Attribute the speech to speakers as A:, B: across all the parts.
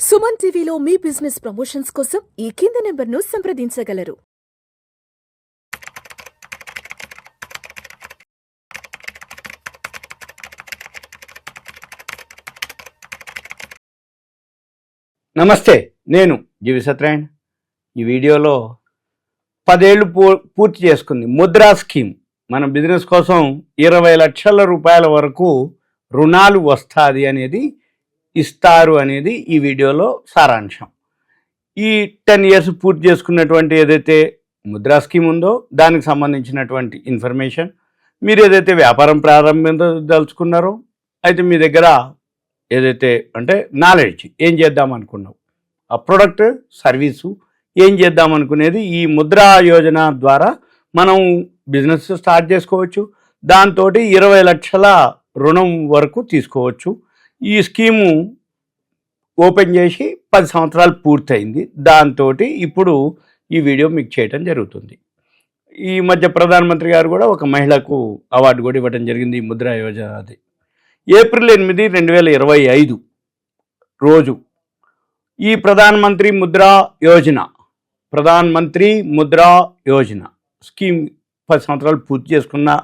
A: సుమన్ టీవీలో మీ business promotions కోసం ఈ కింది నెంబర్ను సంప్రదించగలరు.
B: నమస్తే, నేను జీవి సత్యనారాయణ. ఈ వీడియోలో 10 ఏళ్ళు పూర్తి చేసుకుంది ముద్రా స్కీమ్. మన బిజినెస్ కోసం 20 లక్షల రూపాయల వరకు రుణాలు వస్తుంది అనేది ఇస్తారు అనేది ఈ వీడియోలో సారాంశం. ఈ 10 ఇయర్స్ పూర్తి చేసుకున్నటువంటి ఏదైతే ముద్రా స్కీమ్ ఉందో దానికి సంబంధించినటువంటి ఇన్ఫర్మేషన్, మీరు ఏదైతే వ్యాపారం ప్రారంభించదలుచుకున్నారో అయితే మీ దగ్గర ఏదైతే అంటే నాలెడ్జ్, ఏం చేద్దాం అనుకున్నావు, ఆ ప్రొడక్ట్ సర్వీసు ఏం చేద్దాం అనుకునేది ఈ ముద్రా యోజన ద్వారా మనం బిజినెస్ స్టార్ట్ చేసుకోవచ్చు. దాంతో 20 లక్షల రుణం వరకు తీసుకోవచ్చు. ఈ స్కీము ఓపెన్ చేసి 10 సంవత్సరాలు పూర్తయింది. దాంతో ఇప్పుడు ఈ వీడియో మీకు చేయటం జరుగుతుంది. ఈ మధ్య ప్రధానమంత్రి గారు కూడా ఒక మహిళకు అవార్డు కూడా ఇవ్వడం జరిగింది ఈ ముద్రా యోజన. అది ఏప్రిల్ 8, 2025 రోజు ఈ ప్రధానమంత్రి ముద్రా యోజన స్కీమ్ 10 సంవత్సరాలు పూర్తి చేసుకున్న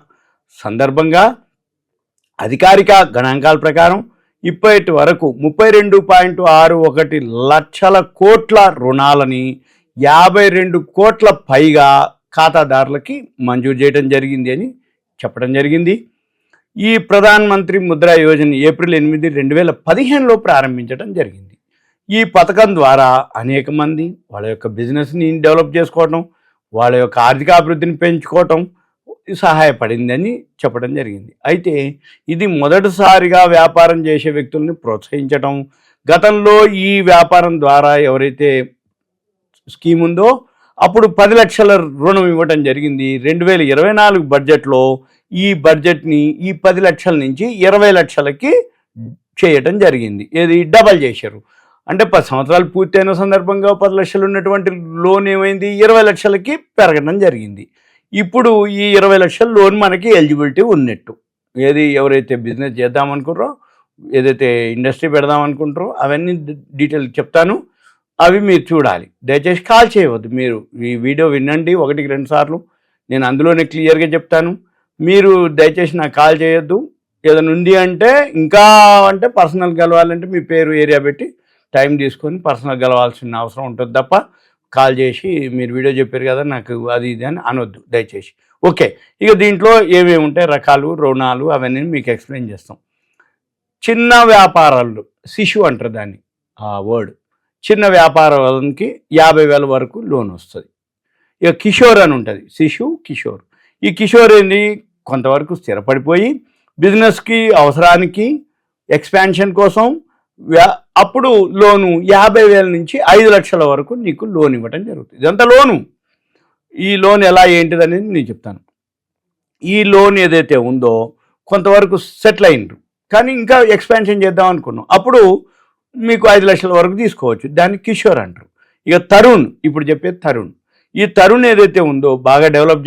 B: సందర్భంగా అధికారిక గణాంకాల ప్రకారం ఇప్పటి వరకు 32.61 లక్షల కోట్ల రుణాలని 52 కోట్ల పైగా ఖాతాదారులకి మంజూరు చేయడం జరిగింది అని చెప్పడం జరిగింది. ఈ ప్రధానమంత్రి ముద్రా యోజన ఏప్రిల్ 8, 2015లో ప్రారంభించడం జరిగింది. ఈ పథకం ద్వారా అనేక మంది వాళ్ళ యొక్క బిజినెస్ని డెవలప్ చేసుకోవటం, వాళ్ళ యొక్క ఆర్థిక అభివృద్ధిని పెంచుకోవటం సహాయపడిందని చెప్పడం జరిగింది. అయితే ఇది మొదటిసారిగా వ్యాపారం చేసే వ్యక్తుల్ని ప్రోత్సహించటం, గతంలో ఈ వ్యాపారం ద్వారా ఎవరైతే స్కీమ్ ఉందో అప్పుడు 10 లక్షల రుణం ఇవ్వటం జరిగింది. 2024 బడ్జెట్లో ఈ బడ్జెట్ని ఈ 10 లక్షల నుంచి 20 లక్షలకి చేయటం జరిగింది. ఏది డబల్ చేశారు. అంటే 10 సంవత్సరాలు పూర్తయిన సందర్భంగా 10 లక్షలు ఉన్నటువంటి లోన్ ఏమైంది 20 లక్షలకి పెరగడం జరిగింది. ఇప్పుడు ఈ 20 లక్షల లోన్ మనకి ఎలిజిబిలిటీ ఉన్నట్టు. ఏది ఎవరైతే బిజినెస్ చేద్దామనుకుంటారో, ఏదైతే ఇండస్ట్రీ పెడదామనుకుంటారో అవన్నీ డీటెయిల్ చెప్తాను, అవి మీరు చూడాలి. దయచేసి కాల్ చేయవద్దు. మీరు ఈ వీడియో వినండి 1-2 సార్లు, నేను అందులోనే క్లియర్గా చెప్తాను. మీరు దయచేసి నాకు కాల్ చేయొద్దు. ఏదైనా ఉంది అంటే ఇంకా అంటే పర్సనల్ కలవాలంటే మీ పేరు ఏరియా పెట్టి టైం తీసుకొని పర్సనల్ కలవాల్సిన అవసరం ఉంటుంది తప్ప కాల్ చేసి మీరు వీడియో చెప్పారు కదా నాకు అది ఇది అని అనొద్దు దయచేసి. ఓకే, ఇక దీంట్లో ఏమేమి ఉంటాయి రకాలు, రుణాలు అవన్నీ మీకు ఎక్స్ప్లెయిన్ చేస్తాం. చిన్న వ్యాపారాలు, శిశు అంటారు దాన్ని, ఆ వర్డ్, చిన్న వ్యాపారానికి 50,000 వరకు లోన్ వస్తుంది. ఇక కిషోర్ అని ఉంటుంది, శిశు కిషోర్. ఈ కిషోర్ ఏంది కొంతవరకు స్థిరపడిపోయి బిజినెస్కి అవసరానికి ఎక్స్పాన్షన్ కోసం అప్పుడు లోను 50,000 నుంచి 5 లక్షల వరకు నీకు లోన్ ఇవ్వటం జరుగుతుంది. ఇదంతా లోను. ఈ లోన్ ఎలా ఏంటిది అనేది నేను చెప్తాను. ఈ లోన్ ఏదైతే ఉందో కొంతవరకు సెటిల్ అయినరు కానీ ఇంకా ఎక్స్పాన్షన్ చేద్దాం అనుకున్నాం, అప్పుడు మీకు 5 లక్షల వరకు తీసుకోవచ్చు. దాన్ని కిషోర్ అంటారు. ఇక తరుణ్, ఇప్పుడు చెప్పేది తరుణ్. ఈ తరుణ్ ఏదైతే ఉందో బాగా డెవలప్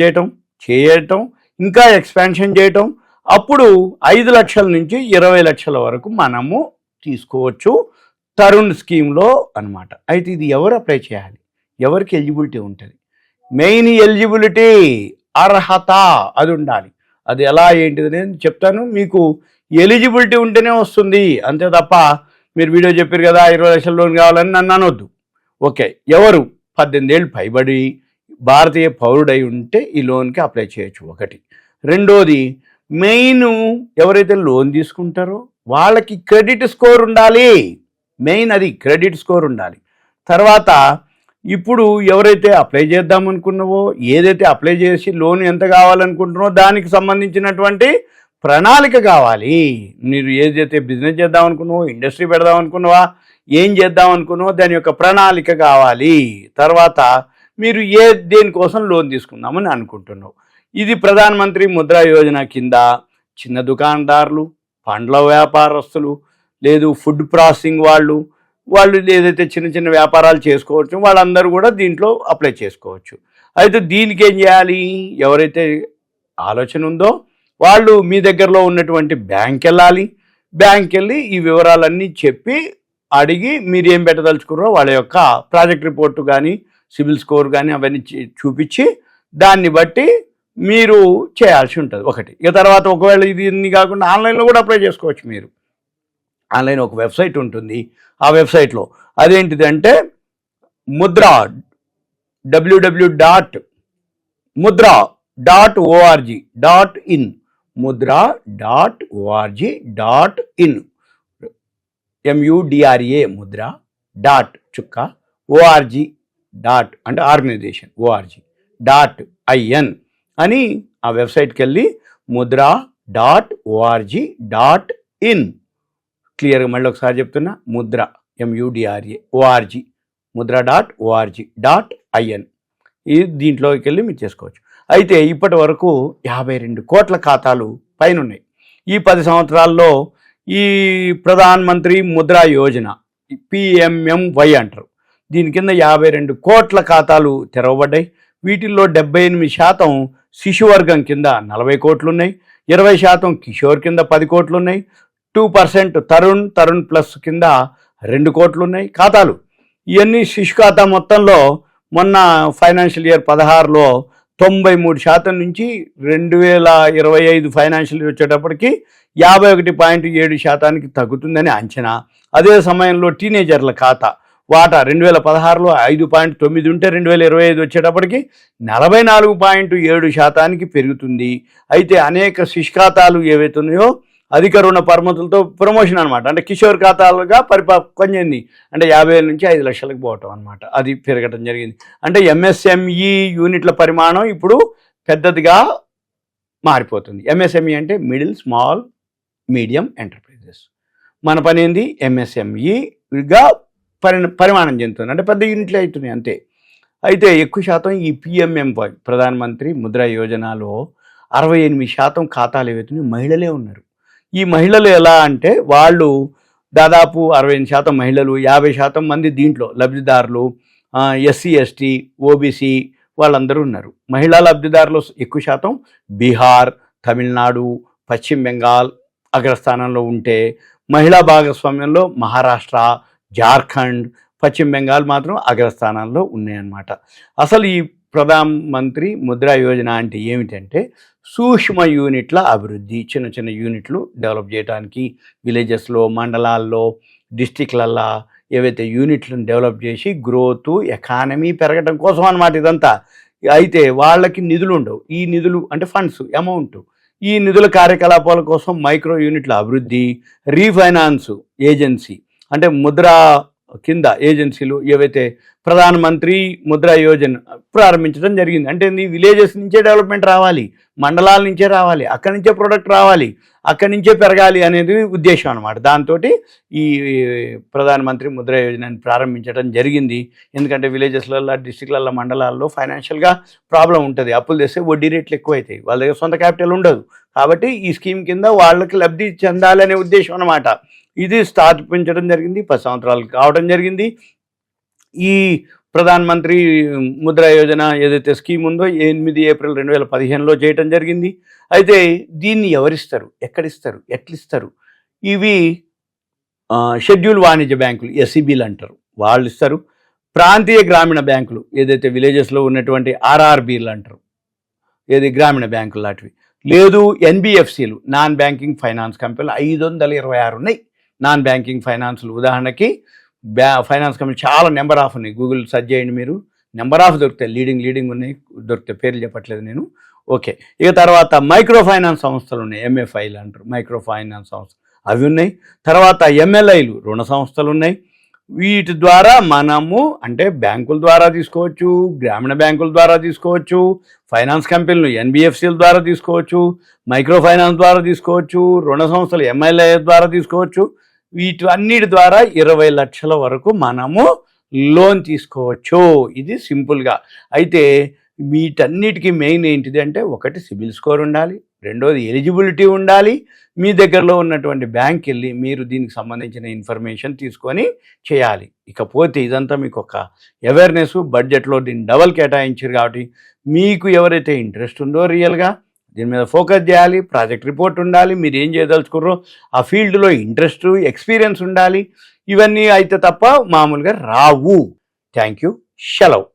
B: చేయటం ఇంకా ఎక్స్పాన్షన్ చేయటం, అప్పుడు 5 లక్షల నుంచి 20 లక్షల వరకు మనము తీసుకోవచ్చు తరుణ్ స్కీమ్లో అనమాట. అయితే ఇది ఎవరు అప్లై చేయాలి, ఎవరికి ఎలిజిబిలిటీ ఉంటుంది, మెయిన్ ఎలిజిబిలిటీ అర్హత అది ఉండాలి. అది ఎలా ఏంటిది నేను చెప్తాను. మీకు ఎలిజిబిలిటీ ఉంటేనే వస్తుంది, అంతే తప్ప మీరు వీడియో చెప్పారు కదా 20 లక్షల లోన్ కావాలని నన్ను అనొద్దు. ఓకే, ఎవరు 18 ఏళ్ళు పైబడి భారతీయ పౌరుడై ఉంటే ఈ లోన్కి అప్లై చేయొచ్చు. ఒకటి. రెండోది, మెయిన్ ఎవరైతే లోన్ తీసుకుంటారో వాళ్ళకి క్రెడిట్ స్కోర్ ఉండాలి. మెయిన్ అది క్రెడిట్ స్కోర్ ఉండాలి. తర్వాత ఇప్పుడు ఎవరైతే అప్లై చేద్దామనుకున్నావో, ఏదైతే అప్లై చేసి లోన్ ఎంత కావాలనుకుంటున్నావో దానికి సంబంధించినటువంటి ప్రణాళిక కావాలి. మీరు ఏదైతే బిజినెస్ చేద్దామనుకున్నావో, ఇండస్ట్రీ పెడదామనుకున్నావా, ఏం చేద్దామనుకున్నావో దాని యొక్క ప్రణాళిక కావాలి. తర్వాత మీరు దేనికోసం లోన్ తీసుకుందామని అనుకుంటున్నావు. ఇది ప్రధానమంత్రి ముద్రా యోజన కింద చిన్న దుకాణదారులు, పండ్ల వ్యాపారస్తులు, లేదు ఫుడ్ ప్రాసెసింగ్ వాళ్ళు ఏదైతే చిన్న చిన్న వ్యాపారాలు చేసుకోవచ్చు వాళ్ళందరూ కూడా దీంట్లో అప్లై చేసుకోవచ్చు. అయితే దీనికి ఏం చేయాలి, ఎవరైతే ఆలోచన ఉందో వాళ్ళు మీ దగ్గరలో ఉన్నటువంటి బ్యాంక్ వెళ్ళాలి. బ్యాంక్ వెళ్ళి ఈ వివరాలన్నీ చెప్పి అడిగి మీరు ఏం పెట్టదలుచుకున్నారో వాళ్ళ యొక్క ప్రాజెక్ట్ రిపోర్టు కానీ సిబిల్ స్కోర్ కానీ అవన్నీ చూపించి దాన్ని బట్టి మీరు చేయాల్సి ఉంటుంది ఒకటి. ఇక తర్వాత ఒకవేళ ఇది కాకుండా ఆన్లైన్లో కూడా అప్లై చేసుకోవచ్చు. మీరు ఆన్లైన్ ఒక వెబ్సైట్ ఉంటుంది, ఆ వెబ్సైట్లో అదేంటిదంటే www.mudra.org.in mudra.org.in MUDRA Mudra dot చుక్క ORG డాట్ అంటే ఆర్గనైజేషన్ ORG.in అని ఆ వెబ్సైట్కి వెళ్ళి mudra.org.in క్లియర్గా మళ్ళీ ఒకసారి చెప్తున్నా, ముద్ర MUDRA ORG mudra.org.in ఇది దీంట్లోకి వెళ్ళి మీరు చేసుకోవచ్చు. అయితే ఇప్పటి వరకు 52 కోట్ల ఖాతాలు పైన ఉన్నాయి. ఈ 10 సంవత్సరాల్లో ఈ ప్రధాన్ మంత్రి ముద్రా యోజన PMMY అంటారు, దీని కింద 52 కోట్ల ఖాతాలు తెరవబడ్డాయి. వీటిల్లో 78% శిశువర్గం కింద 40 కోట్లు ఉన్నాయి, 20% కిషోర్ కింద 10 కోట్లు ఉన్నాయి, 2% తరుణ్ ప్లస్ కింద 2 కోట్లు ఉన్నాయి ఖాతాలు. ఇవన్నీ శిశు ఖాతా మొత్తంలో మొన్న ఫైనాన్షియల్ ఇయర్ 16లో 93% నుంచి 2025 ఫైనాన్షియల్ ఇయర్ వచ్చేటప్పటికి 51.7% తగ్గుతుందని అంచనా. అదే సమయంలో టీనేజర్ల ఖాతా వాటా 2016లో 5.9 ఉంటే 2025 వచ్చేటప్పటికి 44.7% పెరుగుతుంది. అయితే అనేక శిశు ఖాతాలు ఏవైతే ఉన్నాయో అధిక రుణ పరిమితులతో ప్రమోషన్ అనమాట, అంటే కిషోర్ ఖాతాలుగా పరిపక్వం చెంది అంటే 50,000 నుంచి 5 లక్షలకు పోవటం అనమాట, అది పెరగటం జరిగింది. అంటే MSME యూనిట్ల పరిమాణం ఇప్పుడు పెద్దదిగా మారిపోతుంది. MSME అంటే మిడిల్ స్మాల్ మీడియం ఎంటర్ప్రైజెస్. మన పని ఏంది, MSMEగా పరిమాణం చెందుతుంది, అంటే పెద్ద యూనిట్లు అవుతున్నాయి అంతే. అయితే ఎక్కువ శాతం ఈ PMMY ప్రధానమంత్రి ముద్రా యోజనలో 68% ఖాతాలు ఏవైతున్నాయి మహిళలే ఉన్నారు. ఈ మహిళలు ఎలా అంటే వాళ్ళు దాదాపు 65% మహిళలు, 50% మంది దీంట్లో లబ్ధిదారులు SC ST OBC వాళ్ళందరూ ఉన్నారు. మహిళా లబ్ధిదారులు ఎక్కువ శాతం బీహార్, తమిళనాడు, పశ్చిమ బెంగాల్ అగ్రస్థానంలో ఉంటే మహిళా భాగస్వామ్యంలో మహారాష్ట్ర, జార్ఖండ్, పశ్చిమ బెంగాల్ మాత్రం అగ్రస్థానాల్లో ఉన్నాయన్నమాట. అసలు ఈ ప్రధాన్ మంత్రి ముద్రా యోజన అంటే ఏమిటంటే సూక్ష్మ యూనిట్ల అభివృద్ధి, చిన్న చిన్న యూనిట్లు డెవలప్ చేయడానికి విలేజెస్లో, మండలాల్లో, డిస్టిక్లల్లో ఏవైతే యూనిట్లను డెవలప్ చేసి గ్రోత్ ఎకానమీ పెరగడం కోసం అన్నమాట ఇదంతా. అయితే వాళ్ళకి నిధులు ఉండవు. ఈ నిధులు అంటే ఫండ్స్ అమౌంట్, ఈ నిధుల కార్యకలాపాల కోసం మైక్రో యూనిట్ల అభివృద్ధి, రీఫైనాన్స్ ఏజెన్సీ అంటే ముద్రా కింద ఏజెన్సీలు ఏవైతే ప్రధానమంత్రి ముద్రా యోజన ప్రారంభించడం జరిగింది. అంటే విలేజెస్ నుంచే డెవలప్మెంట్ రావాలి, మండలాల నుంచే రావాలి, అక్కడి నుంచే ప్రొడక్ట్ రావాలి, అక్కడి నుంచే పెరగాలి అనేది ఉద్దేశం అనమాట. దాంతో ఈ ప్రధానమంత్రి ముద్రా యోజనని ప్రారంభించడం జరిగింది. ఎందుకంటే విలేజెస్లలో, డిస్టిక్లలో, మండలాల్లో ఫైనాన్షియల్గా ప్రాబ్లం ఉంటుంది. అప్పులు తెస్తే వడ్డీ రేట్లు ఎక్కువ అవుతాయి, వాళ్ళ దగ్గర సొంత క్యాపిటల్ ఉండదు. కాబట్టి ఈ స్కీమ్ కింద వాళ్ళకి లబ్ధి చెందాలనే ఉద్దేశం అనమాట. ఇది స్థాపించడం జరిగింది, 10 సంవత్సరాలు కావడం జరిగింది. ఈ ప్రధాన్ మంత్రి ముద్రా యోజన ఏదైతే స్కీమ్ ఉందో 8 ఏప్రిల్ 2015లో చేయటం జరిగింది. అయితే దీన్ని ఎవరిస్తారు, ఎక్కడిస్తారు, ఎట్లిస్తారు? ఇవి షెడ్యూల్ వాణిజ్య బ్యాంకులు SEBలు అంటారు, వాళ్ళు ఇస్తారు. ప్రాంతీయ గ్రామీణ బ్యాంకులు ఏదైతే విలేజెస్లో ఉన్నటువంటి RRBలు అంటారు, ఏది గ్రామీణ బ్యాంకులు లాంటివి. లేదు NBFCలు, నాన్ బ్యాంకింగ్ ఫైనాన్స్ కంపెనీలు 526 ఉన్నాయి. నాన్ బ్యాంకింగ్ ఫైనాన్స్లు ఉదాహరణకి ఫైనాన్స్ కంపెనీ చాలా నెంబర్ ఆఫ్ ఉన్నాయి. గూగుల్ సెర్చ్ చేయండి, మీరు నెంబర్ ఆఫ్ దొరుకుతాయి. లీడింగ్ ఉన్నాయి, దొరికితే పేర్లు చెప్పట్లేదు నేను. ఓకే, ఇక తర్వాత మైక్రో ఫైనాన్స్ సంస్థలు ఉన్నాయి, MFIలు అంటారు, మైక్రో ఫైనాన్స్ సంస్థలు, అవి ఉన్నాయి. తర్వాత MLIలు, రుణ సంస్థలు ఉన్నాయి. వీటి ద్వారా మనము అంటే బ్యాంకుల ద్వారా తీసుకోవచ్చు, గ్రామీణ బ్యాంకుల ద్వారా తీసుకోవచ్చు, ఫైనాన్స్ కంపెనీలు NBFCల ద్వారా తీసుకోవచ్చు, మైక్రో ఫైనాన్స్ ద్వారా తీసుకోవచ్చు, రుణ సంస్థలు MLI ద్వారా తీసుకోవచ్చు. వీటి అన్నిటి ద్వారా 20 లక్షల వరకు మనము లోన్ తీసుకోవచ్చు. ఇది సింపుల్గా. అయితే వీటన్నిటికీ మెయిన్ ఏంటిది అంటే, ఒకటి సిబిల్ స్కోర్ ఉండాలి, రెండోది ఎలిజిబిలిటీ ఉండాలి. మీ దగ్గరలో ఉన్నటువంటి బ్యాంక్ వెళ్ళి మీరు దీనికి సంబంధించిన ఇన్ఫర్మేషన్ తీసుకొని చేయాలి. ఇకపోతే ఇదంతా మీకు ఒక అవేర్నెస్, బడ్జెట్లో దీన్ని డబల్ కేటాయించారు కాబట్టి మీకు ఎవరైతే ఇంట్రెస్ట్ ఉందో రియల్గా దీని మీద ఫోకస్ చేయాలి, ప్రాజెక్ట్ రిపోర్ట్ ఉండాలి, మీరు ఏం చేయదలుచుకుర్రో ఆ ఫీల్డ్లో ఇంట్రెస్ట్, ఎక్స్పీరియన్స్ ఉండాలి. ఇవన్నీ అయితే తప్ప మామూలుగా రావు. Thank you. సెలవు.